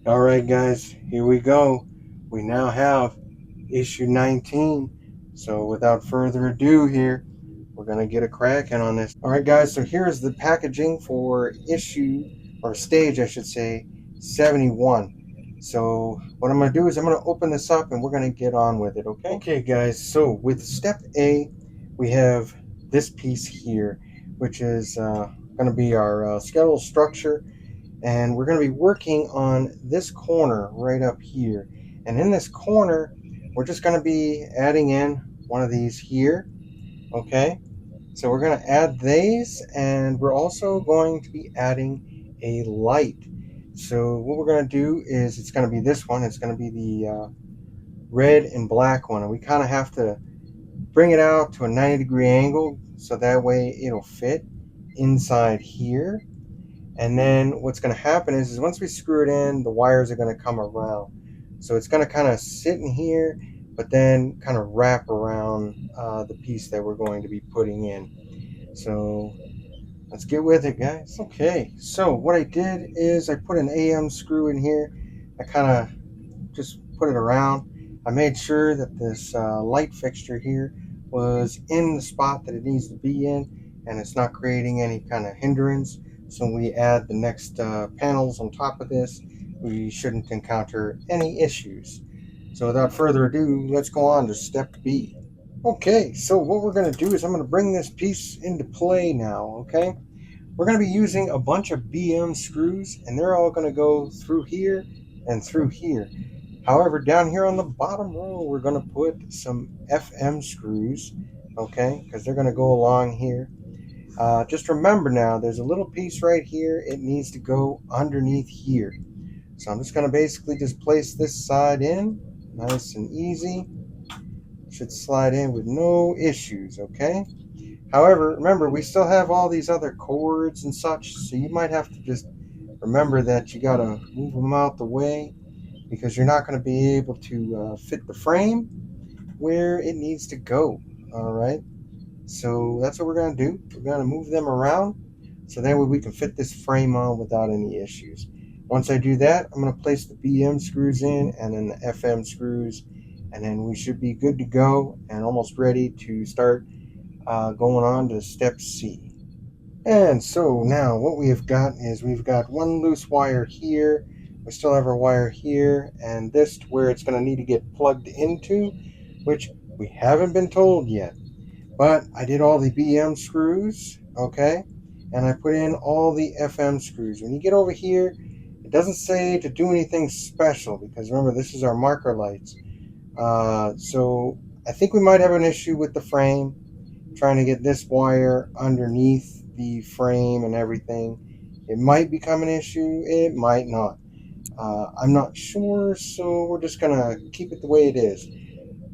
All right, guys, here we go. We now have issue 19. So, without further ado, here we're gonna get a cracking on this. All right, guys. So here's the packaging for issue or stage, I should say, 71. So what I'm gonna do is I'm gonna open this up and we're gonna get on with it. Okay. Okay, guys. So with step A, we have this piece here, which is gonna be our skeletal structure, and we're going to be working on this corner right up here. And in this corner, we're just going to be adding in one of these here. Okay, so we're going to add these, and we're also going to be adding a light. So what we're going to do is it's going to be this one. It's going to be the red and black one, and we kind of have to bring it out to a 90-degree angle so that way it'll fit inside here. And then what's going to happen is once we screw it in, the wires are going to come around. So it's going to kind of sit in here, but then kind of wrap around the piece that we're going to be putting in. So let's get with it, guys. Okay, so what I did is I put an AM screw in here. I kind of just put it around. I made sure that this light fixture here was in the spot that it needs to be in, and it's not creating any kind of hindrance. So when we add the next panels on top of this, we shouldn't encounter any issues. So without further ado, let's go on to step B. Okay, so what we're going to do is I'm going to bring this piece into play now, okay? We're going to be using a bunch of BM screws, and they're all going to go through here and through here. However, down here on the bottom row, we're going to put some FM screws, okay, because they're going to go along here. Just remember now, there's a little piece right here. It needs to go underneath here. So I'm just going to basically just place this side in, nice and easy. Should slide in with no issues, okay? However, remember, we still have all these other cords and such, so you might have to just remember that you got to move them out the way, because you're not going to be able to fit the frame where it needs to go. All right, so that's what we're going to do. We're going to move them around so that way we can fit this frame on without any issues. Once I do that, I'm going to place the BM screws in and then the FM screws, and then we should be good to go and almost ready to start going on to step C. And so now what we have got is we've got one loose wire here. We still have our wire here, and this where it's going to need to get plugged into, which we haven't been told yet. But I did all the BM screws, okay? And I put in all the FM screws. When you get over here, it doesn't say to do anything special, because remember, this is our marker lights. So I think we might have an issue with the frame, trying to get this wire underneath the frame and everything. It might become an issue, it might not. I'm not sure, so we're just gonna keep it the way it is.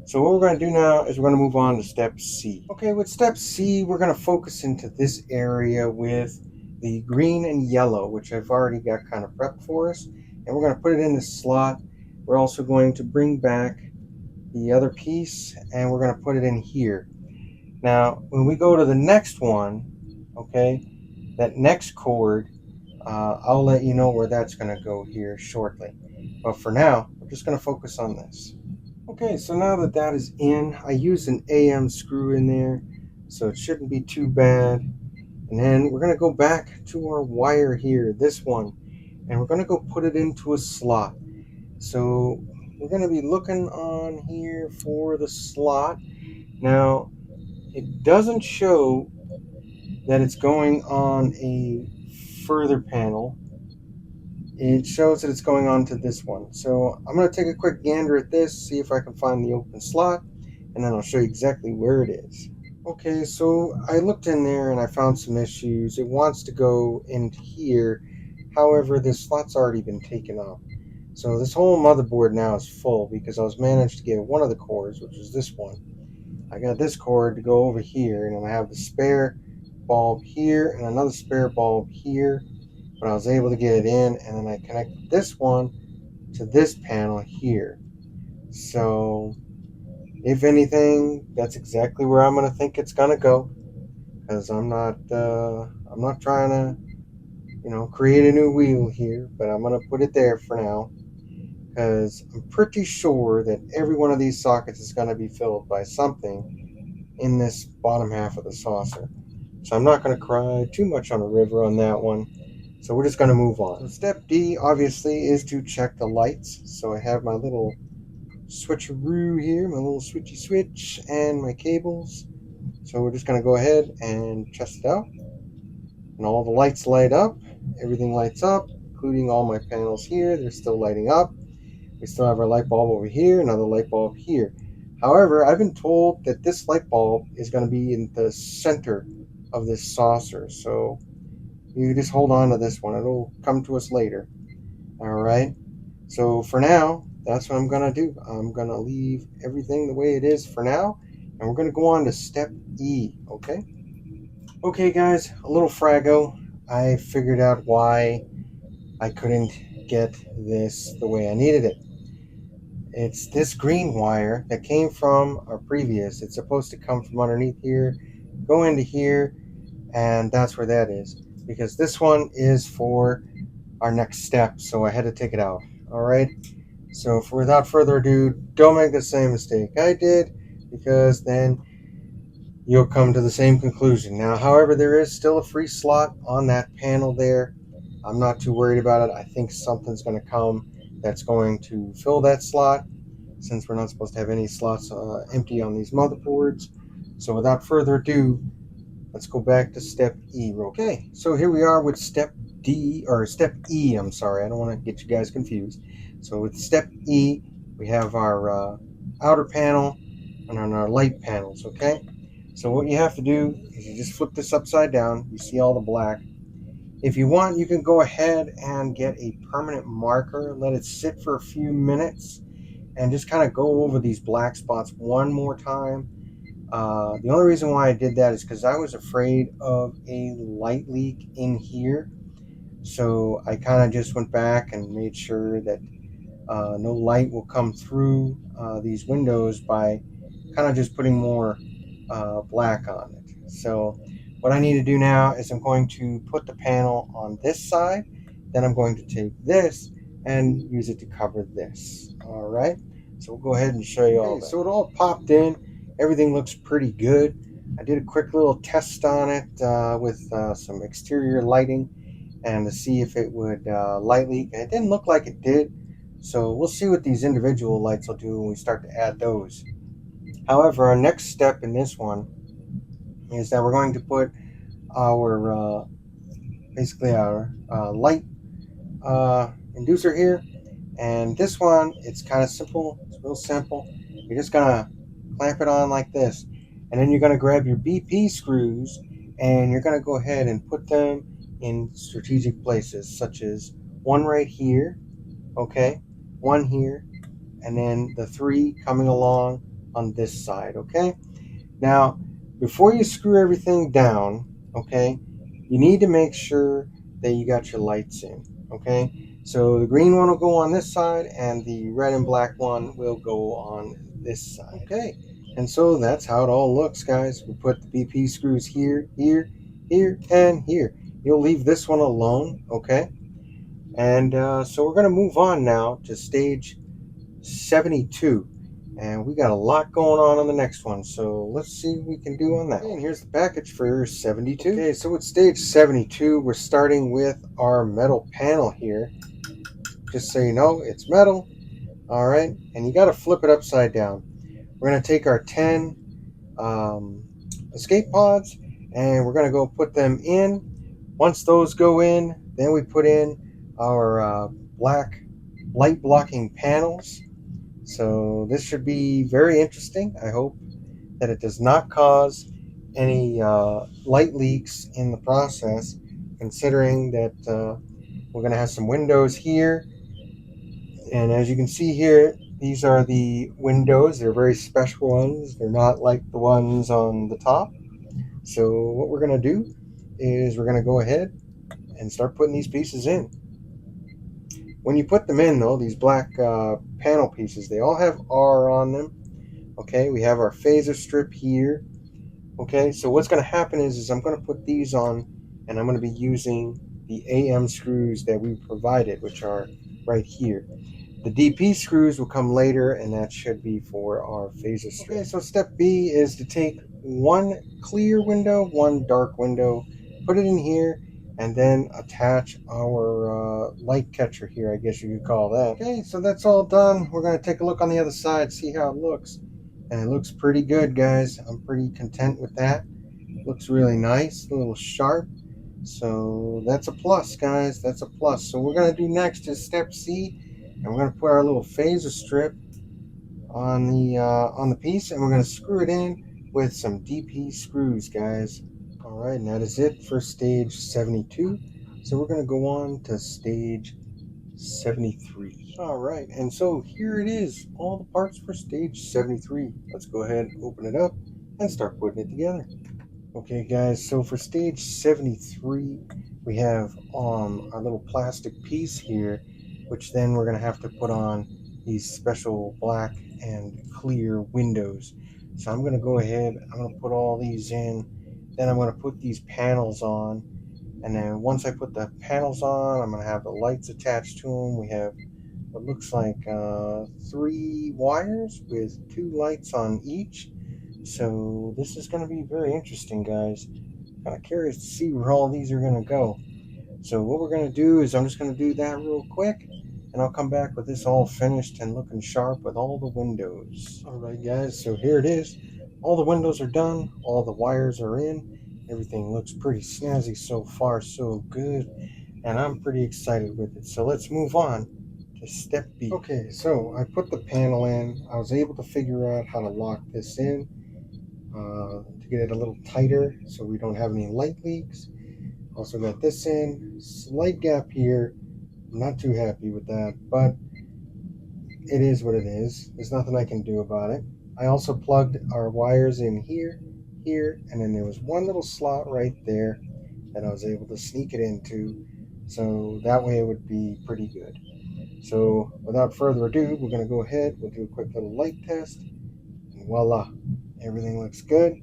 So what we're gonna do now is we're gonna move on to step C. Okay, with step C, we're gonna focus into this area with the green and yellow, which I've already got kind of prepped for us, and we're gonna put it in this slot. We're also going to bring back the other piece, and we're gonna put it in here. Now, when we go to the next one, okay, that next cord, I'll let you know where that's going to go here shortly. But for now, we're just going to focus on this. Okay, so now that that is in, I used an AM screw in there, so it shouldn't be too bad. And then we're going to go back to our wire here, this one, and we're going to go put it into a slot. So we're going to be looking on here for the slot. Now, it doesn't show that it's going on a further panel. It shows that it's going on to this one. So I'm going to take a quick gander at this, see if I can find the open slot, and then I'll show you exactly where it is. Okay, so I looked in there and I found some issues. It wants to go into here. However, this slot's already been taken off. So this whole motherboard now is full because I was managed to get one of the cords, which is this one. I got this cord to go over here, and I have the spare bulb here and another spare bulb here, but I was able to get it in, and then I connected this one to this panel here. So if anything, that's exactly where I'm going to think it's going to go, because I'm not trying to create a new wheel here, but I'm going to put it there for now because I'm pretty sure that every one of these sockets is going to be filled by something in this bottom half of the saucer. So I'm not going to cry too much on the river on that one. So we're just going to move on. So step D obviously is to check the lights. So I have my little switcheroo here, my little switchy switch, and my cables. So we're just going to go ahead and test it out. And all the lights light up. Everything lights up, including all my panels here. They're still lighting up. We still have our light bulb over here, another light bulb here. However, I've been told that this light bulb is going to be in the center of this saucer. So you just hold on to this one. It'll come to us later. All right. So for now, that's what I'm going to do. I'm going to leave everything the way it is for now. And we're going to go on to step E. Okay. Okay, guys, a little frago. I figured out why I couldn't get this the way I needed it. It's this green wire that came from our previous. It's supposed to come from underneath here, go into here, and that's where that is. Because this one is for our next step, so I had to take it out. Alright? So without further ado, don't make the same mistake I did, because then you'll come to the same conclusion. Now, however, there is still a free slot on that panel there. I'm not too worried about it. I think something's going to come that's going to fill that slot, since we're not supposed to have any slots empty on these motherboards. So without further ado, let's go back to step E. Okay, so here we are with step D, or step E, I'm sorry. I don't want to get you guys confused. So with step E, we have our outer panel and on our light panels, okay? So what you have to do is you just flip this upside down. You see all the black. If you want, you can go ahead and get a permanent marker, let it sit for a few minutes, and just kind of go over these black spots one more time. The only reason why I did that is because I was afraid of a light leak in here. So I kind of just went back and made sure that no light will come through these windows by kind of just putting more black on it. So what I need to do now is I'm going to put the panel on this side. Then I'm going to take this and use it to cover this. All right. So we'll go ahead and show you all that. So it all popped in. Everything looks pretty good. I did a quick little test on it with some exterior lighting and to see if it would light leak. And it didn't look like it did. So we'll see what these individual lights will do when we start to add those. However, our next step in this one is that we're going to put our basically our light inducer here. And this one, it's kind of simple. It's real simple. You're just gonna clamp it on like this, and then you're gonna grab your BP screws and you're gonna go ahead and put them in strategic places, such as one right here, okay, one here, and then the three coming along on this side, okay? Now, before you screw everything down, okay, you need to make sure that you got your lights in, okay? So the green one will go on this side and the red and black one will go on this side, okay? And so that's how it all looks, guys. We put the BP screws here, here, here, and here. You'll leave this one alone, okay? And so we're going to move on now to stage 72. And we got a lot going on the next one, so let's see what we can do on that. Okay, and here's the package for 72. Okay, so with stage 72, we're starting with our metal panel here. Just so you know, it's metal. All right, and you got to flip it upside down. We're going to take our 10 escape pods, and we're going to go put them in. Once those go in, then we put in our black light blocking panels. So this should be very interesting. I hope that it does not cause any light leaks in the process, considering that we're going to have some windows here. And as you can see here, these are the windows. They're very special ones. They're not like the ones on the top. So what we're going to do is we're going to go ahead and start putting these pieces in. When you put them in, though, these black panel pieces, they all have R on them. Okay, we have our phaser strip here. Okay, so what's going to happen is I'm going to put these on, and I'm going to be using the AM screws that we provided, which are right here. The DP screws will come later, and that should be for our phaser strip. Okay, so step B is to take one clear window, one dark window, put it in here, and then attach our light catcher here, I guess you could call that. Okay, so that's all done. We're going to take a look on the other side, see how it looks. And it looks pretty good, guys. I'm pretty content with that. Looks really nice, a little sharp. So that's a plus, guys. That's a plus. So what we're going to do next is step C, and we're going to put our little phaser strip on the piece, and we're going to screw it in with some DP screws, guys. All right, and that is it for stage 72. So we're going to go on to stage 73. All right, and so here it is, all the parts for stage 73. Let's go ahead, open it up, and start putting it together. Okay, guys, so for stage 73, we have our little plastic piece here, which then we're going to have to put on these special black and clear windows. So I'm going to go ahead, I'm going to put all these in, then I'm going to put these panels on, and then once I put the panels on, I'm going to have the lights attached to them. We have what looks like 3 wires with 2 lights on each. So this is going to be very interesting, guys. Kind of curious to see where all these are going to go. So what we're going to do is I'm just going to do that real quick, and I'll come back with this all finished and looking sharp with all the windows. All right, guys, so here it is. All the windows are done. All the wires are in. Everything looks pretty snazzy so far, so good. And I'm pretty excited with it. So let's move on to step B. Okay, so I put the panel in. I was able to figure out how to lock this in. To get it a little tighter so we don't have any light leaks. Also got this in. Slight gap here. I'm not too happy with that, but it is what it is. There's nothing I can do about it. I also plugged our wires in here, here, and then there was one little slot right there that I was able to sneak it into. So that way it would be pretty good. So without further ado, we're going to go ahead. We'll do a quick little light test. And voila, everything looks good.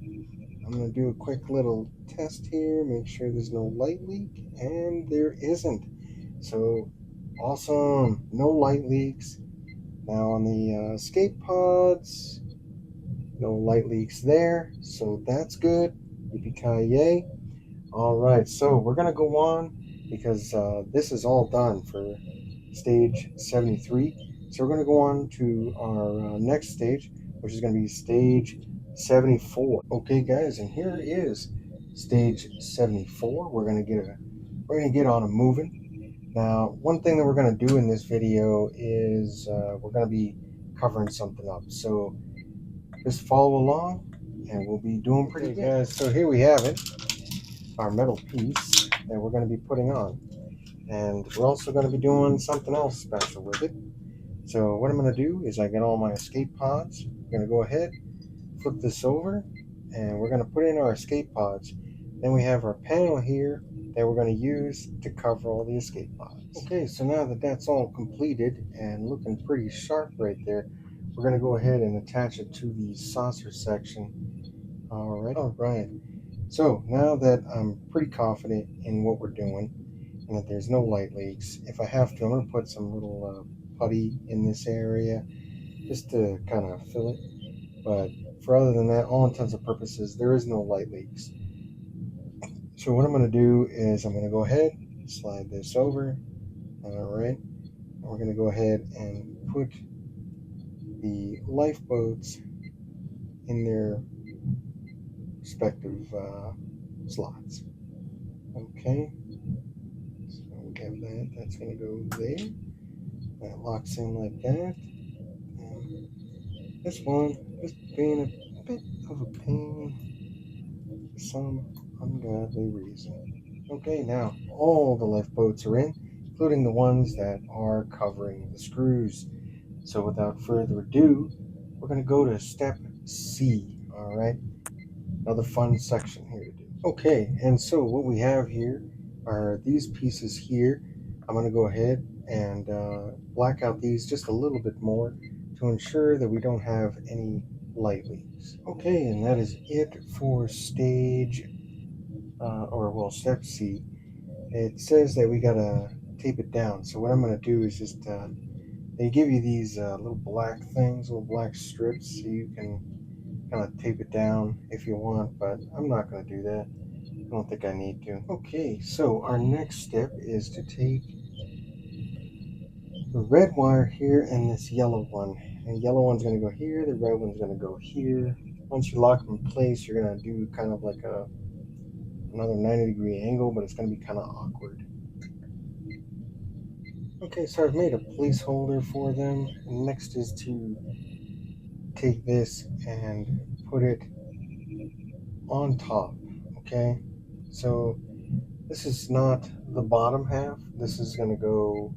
I'm going to do a quick little test here, make sure there's no light leak, and there isn't. So awesome, no light leaks. Now on the escape pods, no light leaks there, so that's good. Yippee-ki-yay. All right, so we're going to go on because this is all done for stage 73. So we're going to go on to our next stage, which is going to be stage 74. Okay, guys, and here is stage 74. We're going to get on and moving. Now, one thing that we're going to do in this video is we're going to be covering something up. So just follow along, and we'll be doing pretty good, guys. So here we have it, our metal piece that we're going to be putting on. And we're also going to be doing something else special with it. So what I'm going to do is I get all my escape pods. I'm going to go ahead, flip this over, and we're going to put in our escape pods. Then we have our panel here that we're going to use to cover all the escape pods. Okay, so now that that's all completed and looking pretty sharp right there, we're going to go ahead and attach it to the saucer section. All right. So now that I'm pretty confident in what we're doing, and that there's no light leaks. If I have to, I'm going to put some little putty in this area just to kind of fill it. But for other than that, all intents and purposes, there is no light leaks. So what I'm going to do is I'm going to go ahead, slide this over. All right. And we're going to go ahead and put the lifeboats in their respective slots. Okay. So we have that. That's going to go there. That locks in like that. And this one is being a bit of a pain for some ungodly reason. Okay, now all the lifeboats are in, including the ones that are covering the screws. So without further ado, we're going to go to step C. All right, another fun section here to do. Okay, and so what we have here are these pieces here. I'm going to go ahead and black out these just a little bit more to ensure that we don't have any light leaks. Okay, and that is it for stage, step C. it says that we gotta tape it down. So what I'm gonna do is just they give you these little black things, little black strips, so you can kind of tape it down if you want. But I'm not gonna do that. I don't think I need to. Okay, so our next step is to take the red wire here and this yellow one. And the yellow one's gonna go here. The red one's gonna go here. Once you lock them in place, you're gonna do kind of like another 90-degree angle, but it's gonna be kind of awkward. Okay, so I've made a placeholder for them. Next is to take this and put it on top. Okay, so this is not the bottom half. This is going to go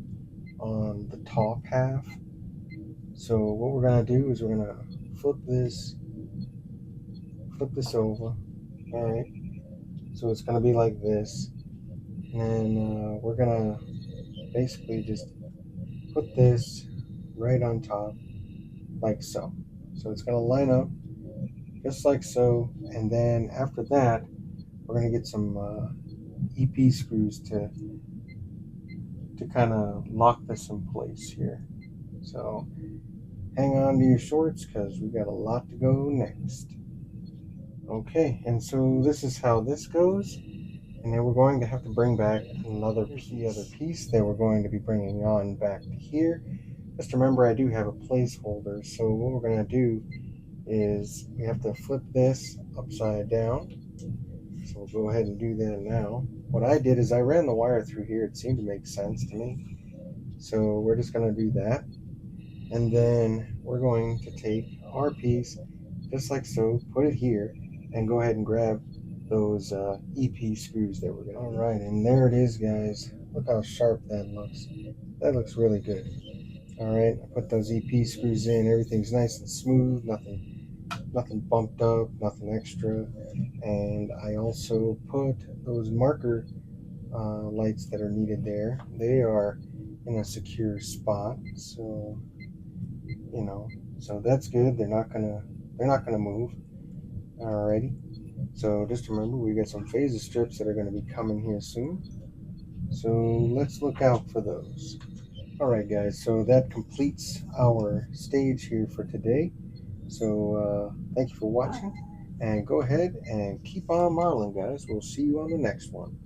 on the top half. So what we're going to do is we're going to flip this over. All right, so it's going to be like this, and then we're going to basically just put this right on top like so. So it's going to line up just like so, and then after that we're going to get some EP screws to kind of lock this in place here. So hang on to your shorts because we got a lot to go next. Okay, and so this is how this goes, and then we're going to have to bring back another piece. The other piece that we're going to be bringing on back to here. Just remember I do have a placeholder, so what we're going to do is we have to flip this upside down. So we'll go ahead and do that now. What I did is I ran the wire through here. It seemed to make sense to me. So we're just going to do that. And then we're going to take our piece, just like so, put it here, and go ahead and grab those EP screws that we're going to. All right, and there it is, guys. Look how sharp that looks. That looks really good. All right, I put those EP screws in. Everything's nice and smooth. Nothing bumped up, nothing extra. And I also put those marker lights that are needed there. They are in a secure spot, so so that's good. They're not gonna move. Alrighty. So just remember, we got some phaser strips that are going to be coming here soon. So let's look out for those. Alright, guys. So that completes our stage here for today. So thank you for watching, and go ahead and keep on marling, guys. We'll see you on the next one.